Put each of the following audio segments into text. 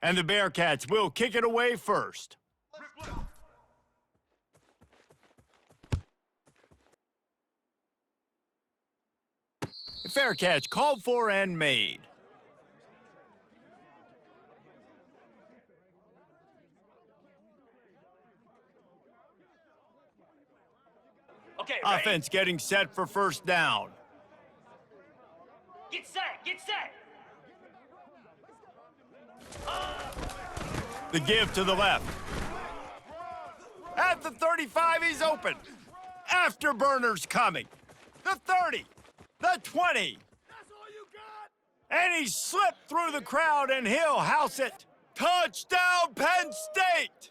And the Bearcats will kick it away first. Fair catch called for and made. Okay, offense getting set for first down. Get set, get set. The give to the left. At the 35, he's open. Afterburner's coming. The 30, the 20. And he slipped through the crowd, and he'll house it. Touchdown, Penn State!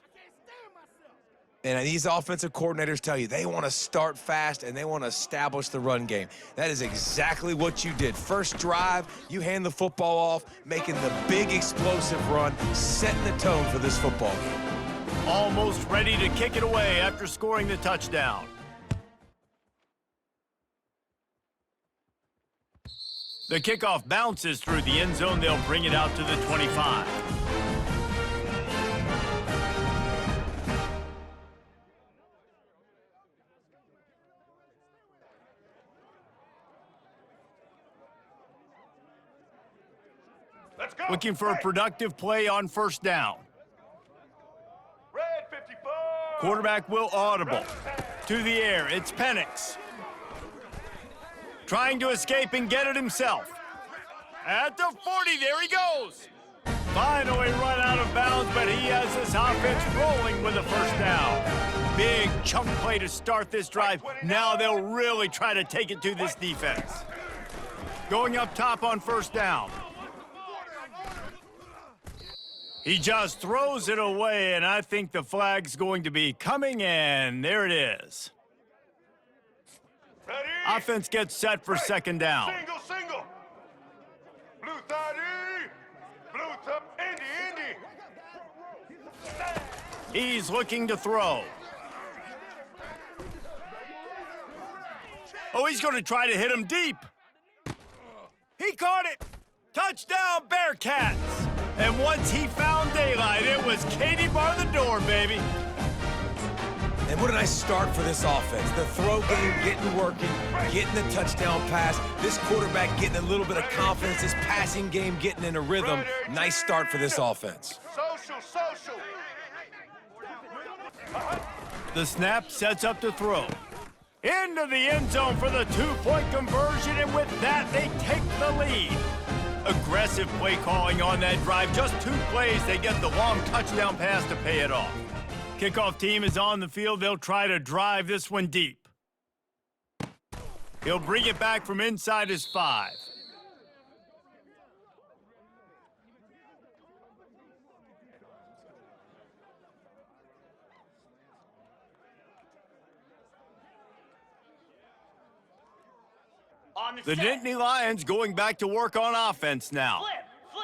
And these offensive coordinators tell you they want to start fast and they want to establish the run game. That is exactly what you did. First drive, you hand the football off, making the big explosive run, setting the tone for this football game. Almost ready to kick it away after scoring the touchdown. The kickoff bounces through the end zone. They'll bring it out to the 25. Let's go. Looking for a productive play on first down. Red 54. Quarterback will audible. To the air, it's Penix. Trying to escape and get it himself. At the 40, there he goes. Finally run out of bounds, but he has this offense rolling with a first down. Big chunk play to start this drive. Now they'll really try to take it to this defense. Going up top on first down. He just throws it away, and I think the flag's going to be coming, and there it is. Ready? Offense gets set for second down. Single. Blue 30. Blue Indy. He's looking to throw. Oh, he's going to try to hit him deep. He caught it. Touchdown, Bearcats. And once he found daylight, it was Katie bar the door, baby. And what a nice start for this offense. The throw game getting working, getting the touchdown pass. This quarterback getting a little bit of confidence. This passing game getting in a rhythm. Nice start for this offense. Social. The snap sets up to throw. Into the end zone for the two-point conversion, and with that, they take the lead. Aggressive play calling on that drive. Just 2 plays, they get the long touchdown pass to pay it off. Kickoff team is on the field. They'll try to drive this one deep. He'll bring it back from inside his 5. The Nittany Lions going back to work on offense now.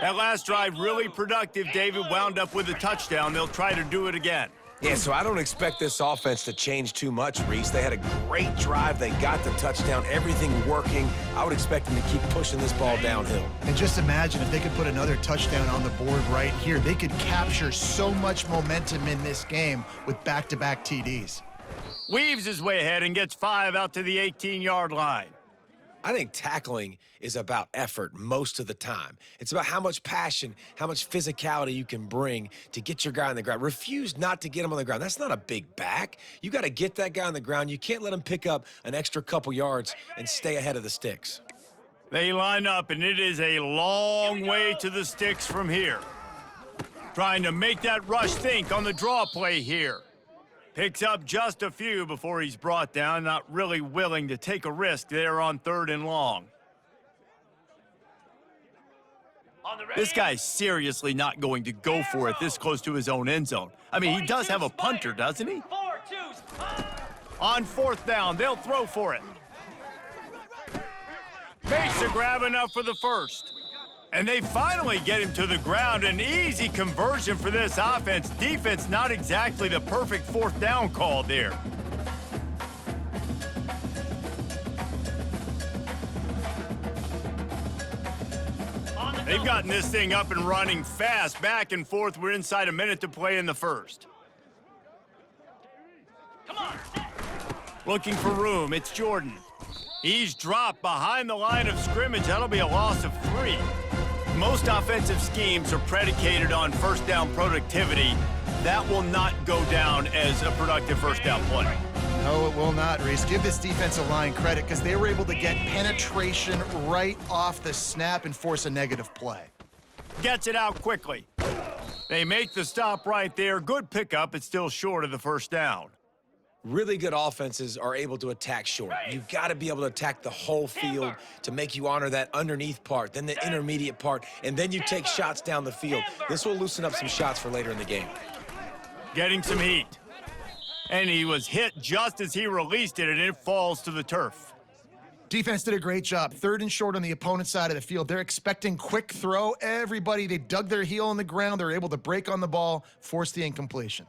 That last drive really productive. David wound up with a touchdown. They'll try to do it again. Yeah, so I don't expect this offense to change too much, Reese. They had a great drive. They got the touchdown, everything working. I would expect them to keep pushing this ball downhill. And just imagine if they could put another touchdown on the board right here. They could capture so much momentum in this game with back-to-back TDs. Weaves his way ahead and gets 5 out to the 18-yard line. I think tackling is about effort most of the time. It's about how much passion, how much physicality you can bring to get your guy on the ground. Refuse not to get him on the ground. That's not a big back. You got to get that guy on the ground. You can't let him pick up an extra couple yards and stay ahead of the sticks. They line up, and it is a long way to the sticks from here. Trying to make that rush think on the draw play here. Picks up just a few before he's brought down, not really willing to take a risk there on 3rd and long. This guy's seriously not going to go for it this close to his own end zone. I mean, he does have a punter, doesn't he? On 4th down, they'll throw for it. Makes the grab enough for the first. And they finally get him to the ground. An easy conversion for this offense. Defense not exactly the perfect 4th down call there. They've gotten this thing up and running fast, back and forth. We're inside a minute to play in the first. Come on. Looking for room, it's Jordan. He's dropped behind the line of scrimmage. That'll be a loss of 3. Most offensive schemes are predicated on first down productivity. That will not go down as a productive first down play. No, it will not, Reese. Give this defensive line credit because they were able to get penetration right off the snap and force a negative play. Gets it out quickly. They make the stop right there. Good pickup. It's still short of the first down. Really good offenses are able to attack short. You've got to be able to attack the whole field to make you honor that underneath part, then the intermediate part, and then you take shots down the field. This will loosen up some shots for later in the game. Getting some heat. And he was hit just as he released it, and it falls to the turf. Defense did a great job. 3rd and short on the opponent's side of the field. They're expecting quick throw. Everybody, they dug their heel in the ground. They're able to break on the ball, force the incompletion.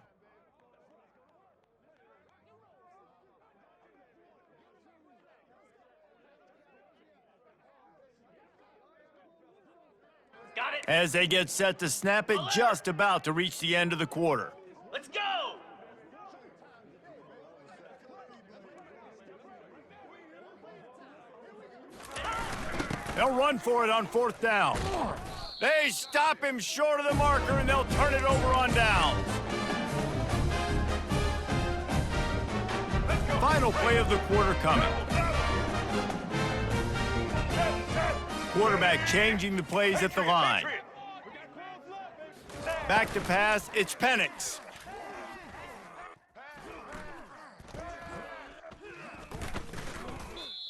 Got it. As they get set to snap it, just about to reach the end of the quarter. Let's go. They'll run for it on 4th down. They stop him short of the marker, and they'll turn it over on downs. Final play of the quarter coming. Quarterback changing the plays at the line. Back to pass, it's Penix.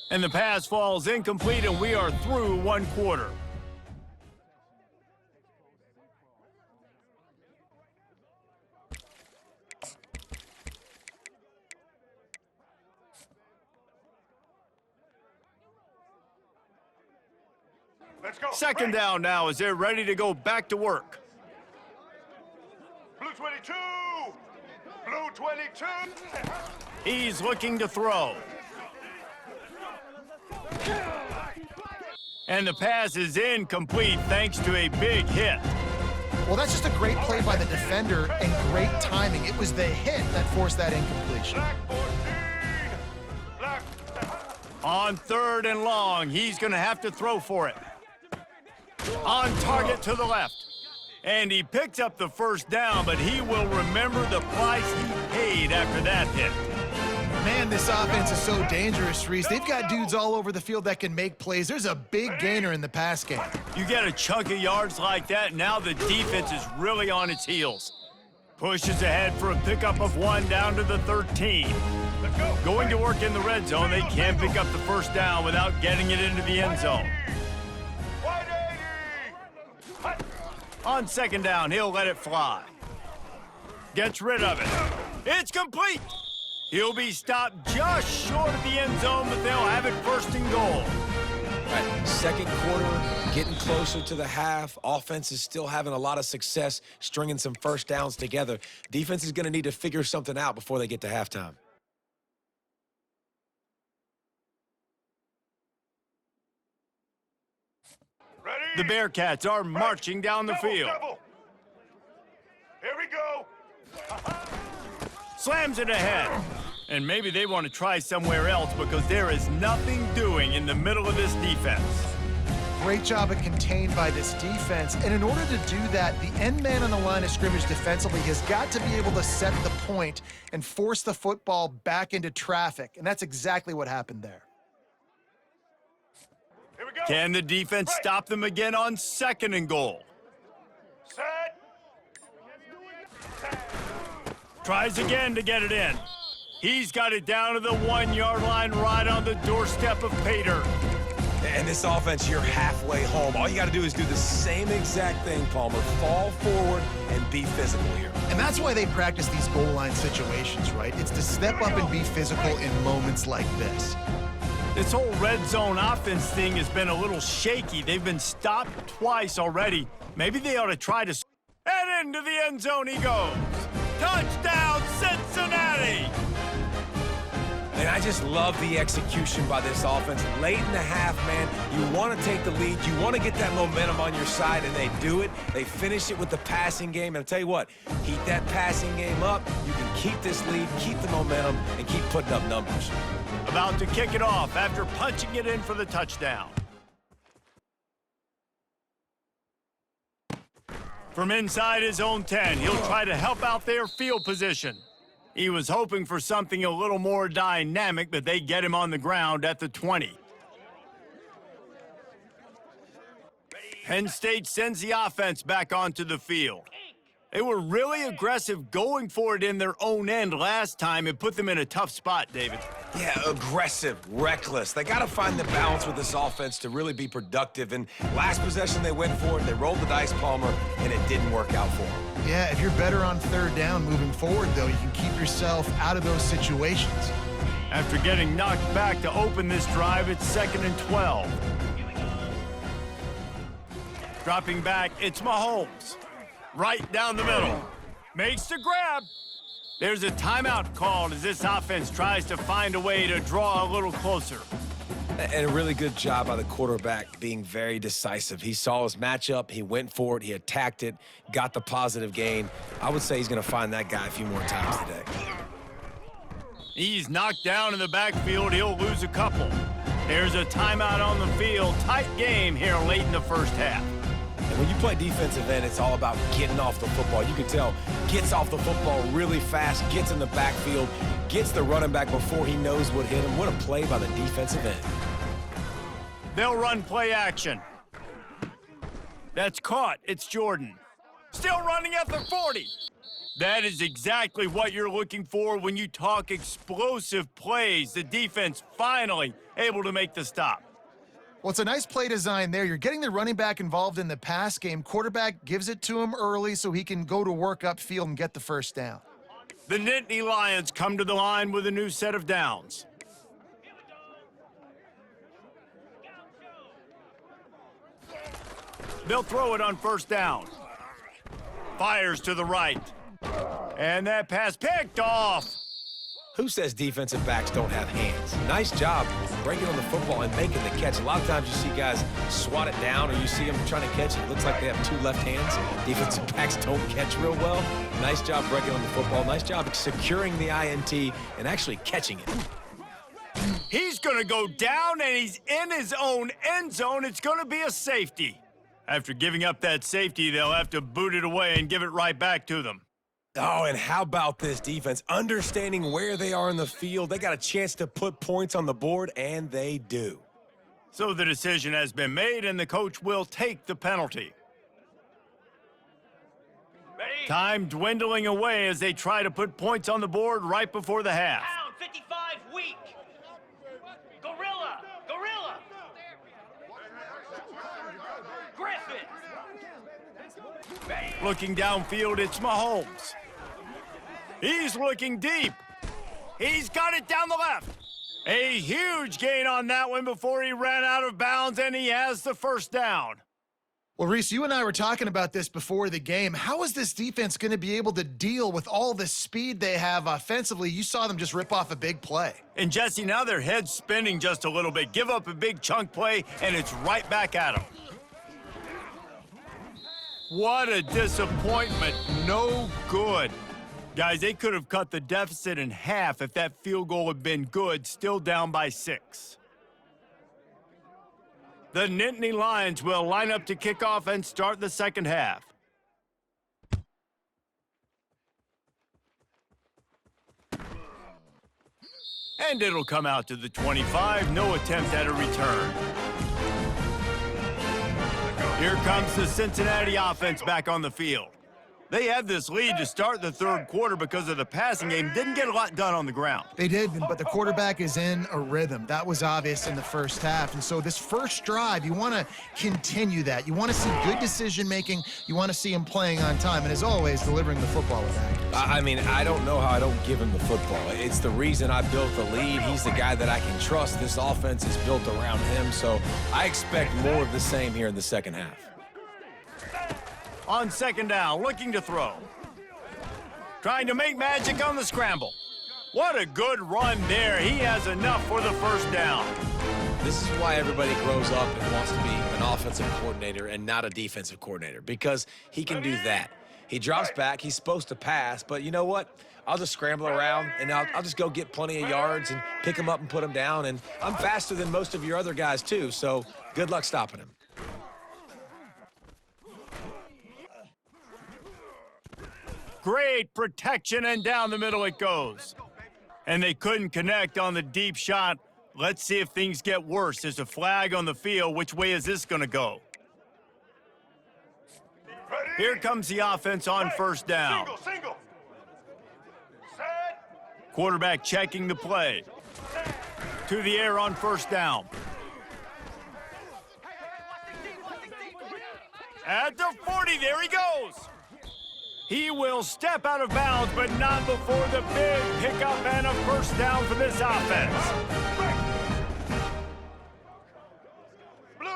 And the pass falls incomplete, and we are through 1 quarter. Let's go. Second down now as they're ready to go back to work. Blue 22. Blue 22. He's looking to throw. And the pass is incomplete thanks to a big hit. Well, that's just a great play by the defender and great timing. It was the hit that forced that incompletion. Black 14. Black. On 3rd and long, he's going to have to throw for it. On target to the left. And he picks up the first down, but he will remember the price he paid after that hit. Man, this offense is so dangerous, Reese. They've got dudes all over the field that can make plays. There's a big gainer in the pass game. You get a chunk of yards like that, now the defense is really on its heels. Pushes ahead for a pickup of 1 down to the 13. Let's go. Going to work in the red zone, they can't pick up the first down without getting it into the end zone. 180. On 2nd down, he'll let it fly. Gets rid of it. It's complete. He'll be stopped just short of the end zone, but they'll have it 1st and goal. Right, 2nd quarter, getting closer to the half. Offense is still having a lot of success stringing some first downs together. Defense is going to need to figure something out before they get to halftime. Ready? The Bearcats are marching down the field. Double. Here we go. Slams it ahead. And maybe they want to try somewhere else because there is nothing doing in the middle of this defense. Great job of contained by this defense. And in order to do that, the end man on the line of scrimmage defensively has got to be able to set the point and force the football back into traffic. And that's exactly what happened there. Here we go. Can the defense stop them again on 2nd and goal? Set. Tries again to get it in. He's got it down to the 1-yard line right on the doorstep of Pater. And this offense, you're halfway home. All you got to do is do the same exact thing, Palmer. Fall forward and be physical here. And that's why they practice these goal line situations, right? It's to step up and be physical in moments like this. This whole red zone offense thing has been a little shaky. They've been stopped twice already. Maybe they ought to try to... And into the end zone he goes. Touchdown, Cincinnati! And I just love the execution by this offense. Late in the half, man, you want to take the lead. You want to get that momentum on your side, and they do it. They finish it with the passing game. And I'll tell you what, keep that passing game up. You can keep this lead, keep the momentum, and keep putting up numbers. About to kick it off after punching it in for the touchdown. From inside his own 10, he'll try to help out their field position. He was hoping for something a little more dynamic, but they get him on the ground at the 20. Penn State sends the offense back onto the field. They were really aggressive going for it in their own end last time and put them in a tough spot, David. Yeah, aggressive, reckless. They got to find the balance with this offense to really be productive. And last possession, they went for it. They rolled the dice, Palmer, and it didn't work out for them. Yeah, if you're better on third down moving forward, though, you can keep yourself out of those situations. After getting knocked back to open this drive, it's 2nd and 12. Dropping back, it's Mahomes. Right down the middle. Makes the grab. There's a timeout called as this offense tries to find a way to draw a little closer. And a really good job by the quarterback being very decisive. He saw his matchup, he went for it, he attacked it, got the positive gain. I would say he's going to find that guy a few more times today. He's knocked down in the backfield. He'll lose a couple. There's a timeout on the field. Tight game here late in the first half. And when you play defensive end, it's all about getting off the football. You can tell, gets off the football really fast, gets in the backfield, gets the running back before he knows what hit him. What a play by the defensive end. They'll run play action. That's caught. It's Jordan. Still running at the 40. That is exactly what you're looking for when you talk explosive plays. The defense finally able to make the stop. Well, it's a nice play design there. You're getting the running back involved in the pass game. Quarterback gives it to him early so he can go to work upfield and get the first down. The Nittany Lions come to the line with a new set of downs. They'll throw it on first down. Fires to the right. And that pass picked off. Who says defensive backs don't have hands? Nice job breaking on the football and making the catch. A lot of times you see guys swat it down or you see them trying to catch it. It looks like they have two left hands. Defensive backs don't catch real well. Nice job breaking on the football. Nice job securing the INT and actually catching it. He's going to go down, and he's in his own end zone. It's going to be a safety. After giving up that safety, they'll have to boot it away and give it right back to them. Oh, and how about this defense? Understanding where they are in the field. They got a chance to put points on the board, and they do. So the decision has been made, and the coach will take the penalty. Ready? Time dwindling away as they try to put points on the board right before the half. Down, 55, weak. Gorilla, gorilla. Griffin. Ready? Looking downfield, it's Mahomes. He's looking deep. He's got it down the left. A huge gain on that one before he ran out of bounds, and he has the first down. Well, Reese, you and I were talking about this before the game. How is this defense going to be able to deal with all the speed they have offensively? You saw them just rip off a big play. And Jesse, now their head's spinning just a little bit. Give up a big chunk play, and it's right back at them. What a disappointment. No good. Guys, they could have cut the deficit in half if that field goal had been good, still down by 6. The Nittany Lions will line up to kick off and start the second half. And it'll come out to the 25. No attempt at a return. Here comes the Cincinnati offense back on the field. They had this lead to start the third quarter because of the passing game. Didn't get a lot done on the ground. They did, but the quarterback is in a rhythm. That was obvious in the first half. And so this first drive, you want to continue that. You want to see good decision-making. You want to see him playing on time. And as always, delivering the football with accuracy. I mean, I don't know how I don't give him the football. It's the reason I built the lead. He's the guy that I can trust. This offense is built around him. So I expect more of the same here in the second half. On second down, looking to throw. Trying to make magic on the scramble. What a good run there. He has enough for the first down. This is why everybody grows up and wants to be an offensive coordinator and not a defensive coordinator, because he can do that. He drops back. He's supposed to pass, but you know what? I'll just scramble around, and I'll just go get plenty of yards and pick him up and put him down. And I'm faster than most of your other guys, too, so good luck stopping him. Great protection, and down the middle it goes. And they couldn't connect on the deep shot. Let's see if things get worse. There's a flag on the field. Which way is this going to go? Here comes the offense on first down. Single. Quarterback checking the play. To the air on first down. At the 40, there he goes. He will step out of bounds, but not before the big pickup and a first down for this offense. Blue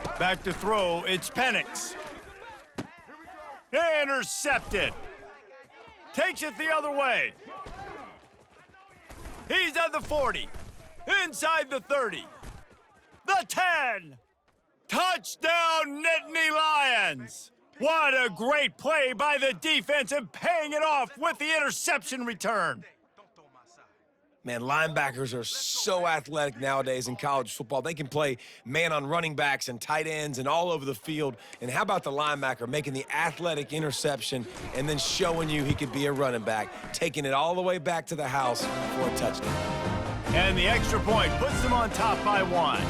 85. Back to throw, it's Penix. Intercepted. Takes it the other way. He's at the 40. Inside the 30. The 10. Touchdown, Nittany Lions. What a great play by the defense, and paying it off with the interception return. Man, linebackers are so athletic nowadays in college football. They can play man on running backs and tight ends and all over the field. And how about the linebacker making the athletic interception and then showing you he could be a running back, taking it all the way back to the house for a touchdown. And the extra point puts them on top by 1.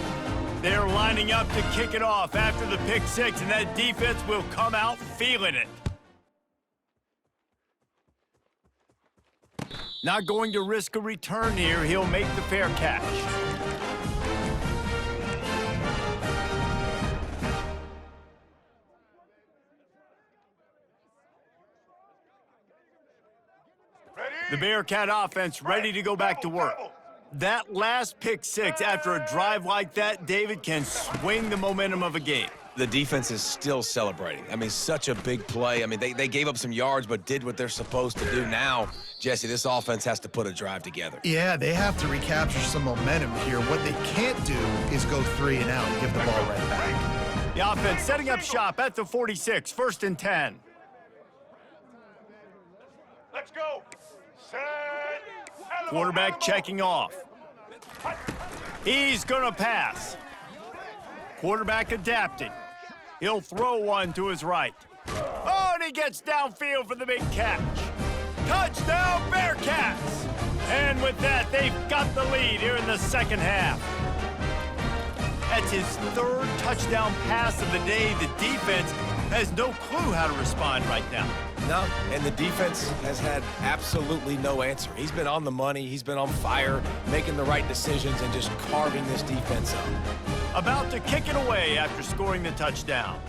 They're lining up to kick it off after the pick six, and that defense will come out feeling it. Not going to risk a return here. He'll make the fair catch. The Bearcat offense ready to go back to work. That last pick six after a drive like that, David, can swing the momentum of a game. The defense is still celebrating. I mean, such a big play. I mean, they gave up some yards but did what they're supposed to do. Now, Jesse, this offense has to put a drive together. Yeah, they have to recapture some momentum here. What they can't do is go 3 and out and give the ball right back. The offense setting up shop at the 46, 1st and 10. Let's go. Set. Quarterback checking off. He's gonna pass. Quarterback adapting. He'll throw one to his right. Oh, and he gets downfield for the big catch. Touchdown, Bearcats! And with that, they've got the lead here in the second half. That's his 3rd touchdown pass of the day. The defense has no clue how to respond right now. No, and the defense has had absolutely no answer. He's been on the money. He's been on fire, making the right decisions and just carving this defense up. About to kick it away after scoring the touchdown.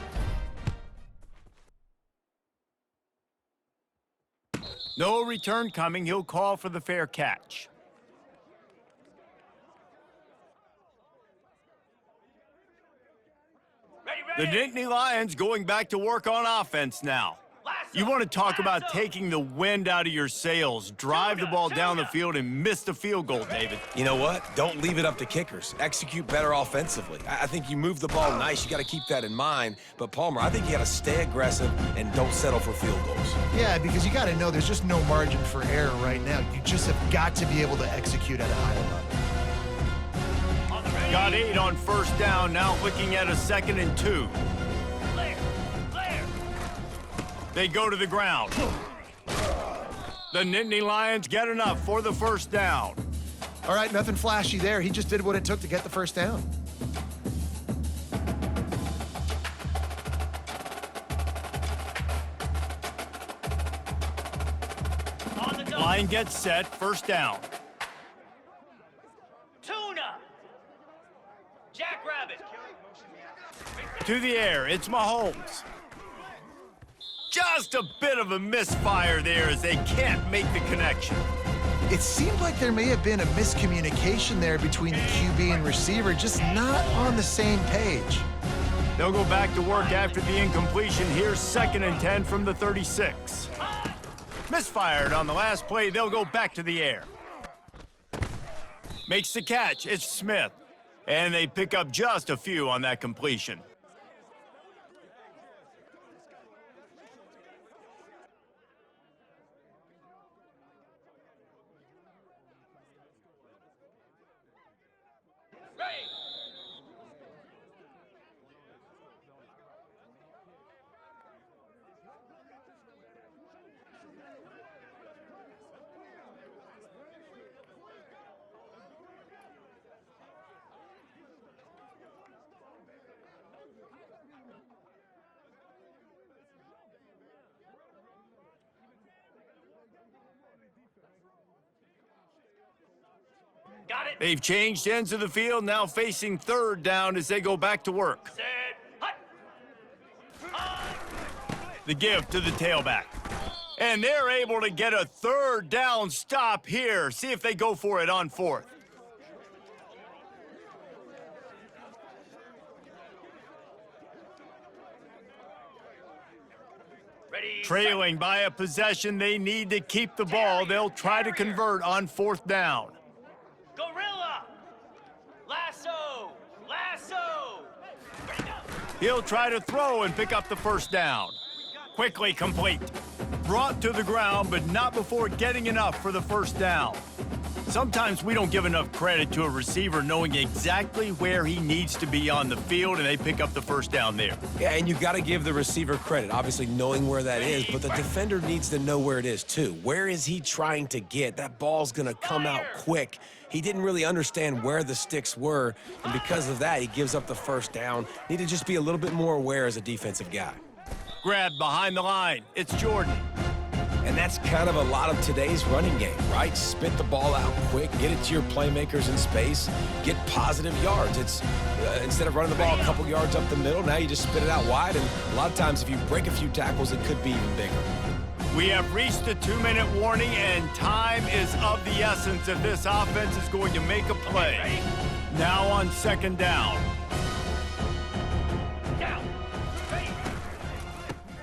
No return coming. He'll call for the fair catch. The Nittany Lions going back to work on offense now. You want to talk about taking the wind out of your sails. Drive the ball down the field and miss the field goal, David. You know what? Don't leave it up to kickers. Execute better offensively. I think you move the ball nice. You got to keep that in mind. But, Palmer, I think you got to stay aggressive and don't settle for field goals. Yeah, because you got to know there's just no margin for error right now. You just have got to be able to execute at a higher level. Got 8 on first down. Now looking at a 2nd and 2. They go to the ground. The Nittany Lions get enough for the first down. All right, nothing flashy there. He just did what it took to get the first down. Line gets set, first down. Tuna. Jackrabbit. To the air, it's Mahomes. Just a bit of a misfire there as they can't make the connection. It seemed like there may have been a miscommunication there between the QB and receiver, just not on the same page. They'll go back to work after the incompletion. Here's 2nd and 10 from the 36. Misfired on the last play. They'll go back to the air. Makes the catch. It's Smith. And they pick up just a few on that completion. Got it. They've changed ends of the field, now facing third down as they go back to work. Set. Hut. The give to the tailback. And they're able to get a third down stop here. See if they go for it on fourth. Ready. Trailing by a possession, they need to keep the ball. They'll try to convert on fourth down. Gorilla. Lasso. Lasso. Ready, go. He'll try to throw and pick up the first down. Quickly complete. Brought to the ground, but not before getting enough for the first down. Sometimes we don't give enough credit to a receiver knowing exactly where he needs to be on the field, and they pick up the first down there. Yeah, and you got to give the receiver credit, obviously knowing where that is, but the defender needs to know where it is too. Where is he trying to get? That ball's going to come out quick. He didn't really understand where the sticks were, and because of that, he gives up the first down. Need to just be a little bit more aware as a defensive guy. Grabbed behind the line. It's Jordan. And that's kind of a lot of today's running game, right? Spit the ball out quick, get it to your playmakers in space, get positive yards. It's instead of running the ball a couple yards up the middle, now you just spit it out wide, and a lot of times if you break a few tackles, it could be even bigger. We have reached the 2-minute warning, and time is of the essence if this offense is going to make a play. Now on second down. Down. Ready.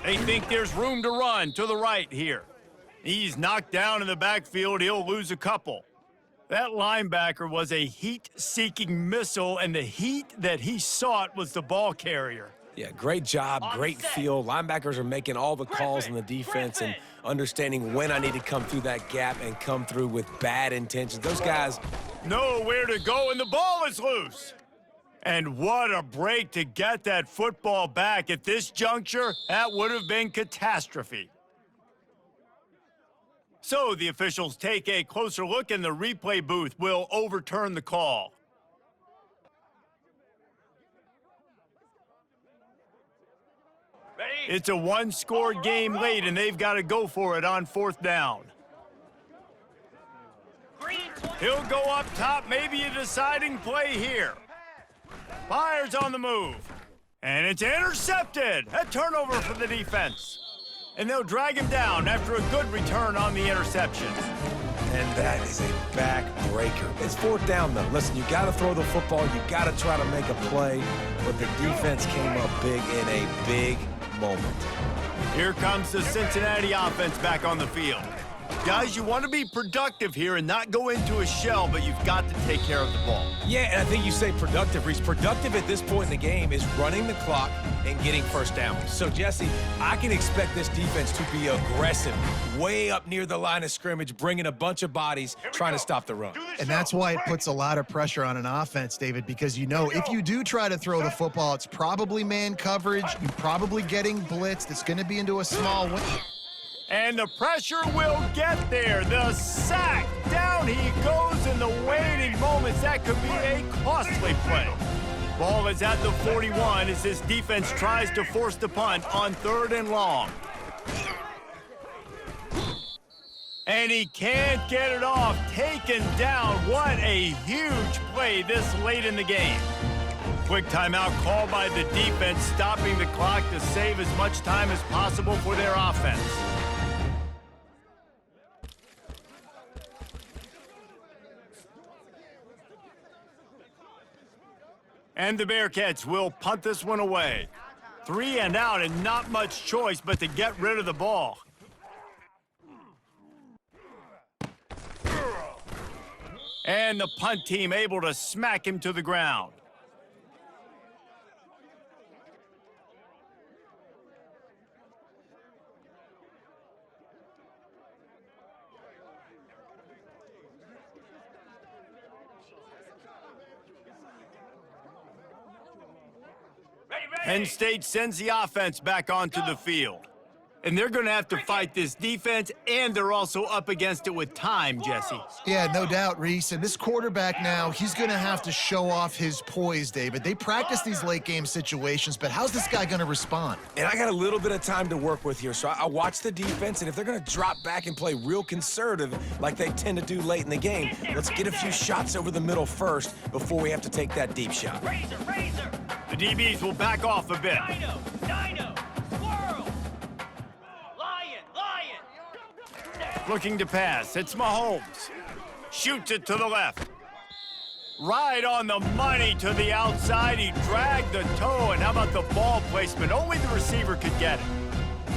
They think there's room to run to the right here. He's knocked down in the backfield. He'll lose a couple. That linebacker was a heat-seeking missile, and the heat that he sought was the ball carrier. Yeah, great job, great feel. Linebackers are making all the calls in the defense and understanding when I need to come through that gap and come through with bad intentions. Those guys know where to go, and the ball is loose. And what a break to get that football back. At this juncture, that would have been catastrophe. So the officials take a closer look, and the replay booth will overturn the call. Ready. It's a one-score game late, and they've got to go for it on fourth down. Green 20. He'll go up top, maybe a deciding play here. Fires on the move. And it's intercepted. A turnover for the defense. And they'll drag him down after a good return on the interception. And that is a backbreaker. It's fourth down, though. Listen, you got to throw the football. You got to try to make a play. But the defense came up big in a big moment. Here comes the Cincinnati offense back on the field. Guys, you want to be productive here and not go into a shell, but you've got to take care of the ball. Yeah, and I think you say productive, Reese. Productive at this point in the game is running the clock and getting first down. So, Jesse, I can expect this defense to be aggressive, way up near the line of scrimmage, bringing a bunch of bodies, trying to stop the run. And that's why it puts a lot of pressure on an offense, David, because you know if you do try to throw the football, it's probably man coverage. You're probably getting blitzed. It's going to be into a small win. And the pressure will get there. The sack. Down he goes in the waiting moments. That could be a costly play. Ball is at the 41 as this defense tries to force the punt on third and long. And he can't get it off. Taken down. What a huge play this late in the game. Quick timeout called by the defense, stopping the clock to save as much time as possible for their offense. And the Bearcats will punt this one away. 3 and out, and not much choice but to get rid of the ball. And the punt team able to smack him to the ground. Ready, ready. Penn State sends the offense back onto the field. And they're going to have to fight this defense, and they're also up against it with time, Jesse. Yeah, no doubt, Reese. And this quarterback now, he's going to have to show off his poise, David. They practice these late-game situations, but how's this guy going to respond? And I got a little bit of time to work with here, so I watch the defense, and if they're going to drop back and play real conservative like they tend to do late in the game, let's get a few shots over the middle first before we have to take that deep shot. Razor, razor. The DBs will back off a bit. Dino, dino. Squirrel. Lion, lion. Looking to pass. It's Mahomes. Shoots it to the left. Right on the money to the outside. He dragged the toe, and how about the ball placement? Only the receiver could get it.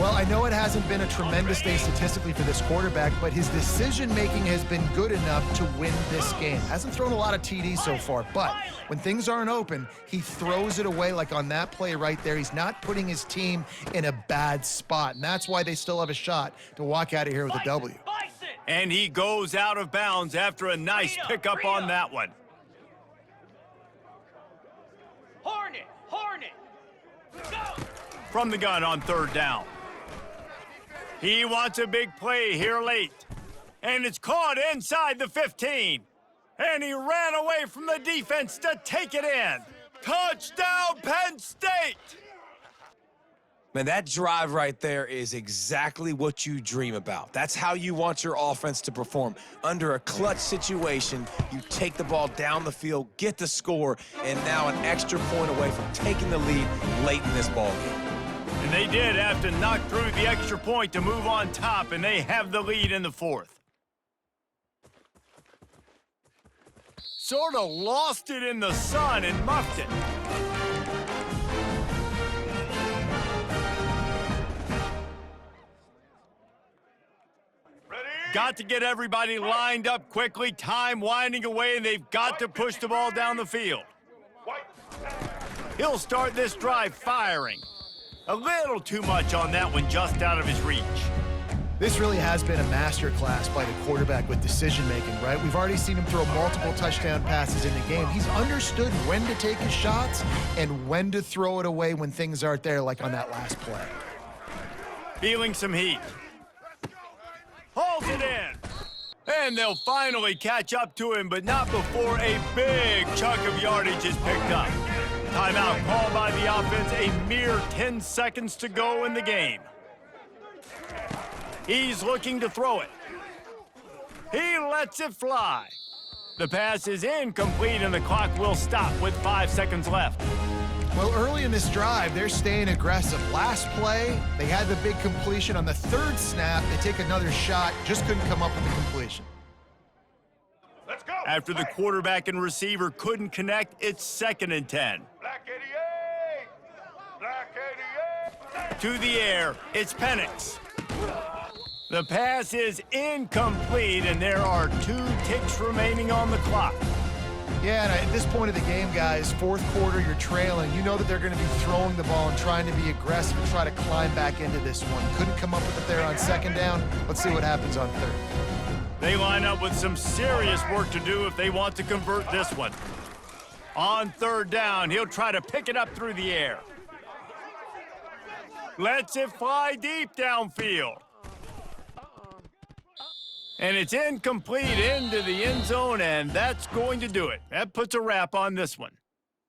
Well, I know it hasn't been a tremendous day statistically for this quarterback, but his decision-making has been good enough to win this game. Hasn't thrown a lot of TDs so far, but when things aren't open, he throws it away like on that play right there. He's not putting his team in a bad spot, and that's why they still have a shot to walk out of here with a W. Bison. And he goes out of bounds after a nice pickup on that one. Hornet, hornet. Go. From the gun on third down. He wants a big play here late. And it's caught inside the 15. And he ran away from the defense to take it in. Touchdown, Penn State! Man, that drive right there is exactly what you dream about. That's how you want your offense to perform. Under a clutch situation, you take the ball down the field, get the score, and now an extra point away from taking the lead late in this ball game. And they did have to knock through the extra point to move on top, and they have the lead in the fourth. Sort of lost it in the sun and muffed it. Got to get everybody lined up quickly, time winding away, and they've got to push the ball down the field. He'll start this drive firing. A little too much on that one, just out of his reach. This really has been a masterclass by the quarterback with decision-making, right? We've already seen him throw multiple touchdown passes in the game. He's understood when to take his shots and when to throw it away when things aren't there, like on that last play. Feeling some heat. Hauls it in. And they'll finally catch up to him, but not before a big chunk of yardage is picked up. Timeout called by the offense, a mere 10 seconds to go in the game. He's looking to throw it. He lets it fly. The pass is incomplete, and the clock will stop with 5 seconds left. Well, early in this drive, they're staying aggressive. Last play, they had the big completion. On the third snap, they take another shot, just couldn't come up with the completion. Let's go. After the quarterback and receiver couldn't connect, it's 2nd and 10. Black 88. Black 88. To the air, it's Penix. The pass is incomplete, and there are 2 ticks remaining on the clock. Yeah, and at this point of the game, guys, fourth quarter, you're trailing. You know that they're going to be throwing the ball and trying to be aggressive and try to climb back into this one. Couldn't come up with it there on 2nd down. Let's see what happens on 3rd. They line up with some serious work to do if they want to convert this one. On 3rd down, he'll try to pick it up through the air. Lets it fly deep downfield. And it's incomplete into the end zone, and that's going to do it. That puts a wrap on this one.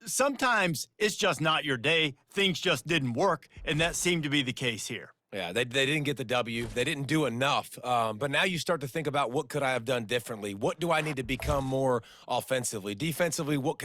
Sometimes it's just not your day. Things just didn't work, and that seemed to be the case here. Yeah, they didn't get the W. They didn't do enough. But now you start to think about, what could I have done differently? What do I need to become more offensively? Defensively, what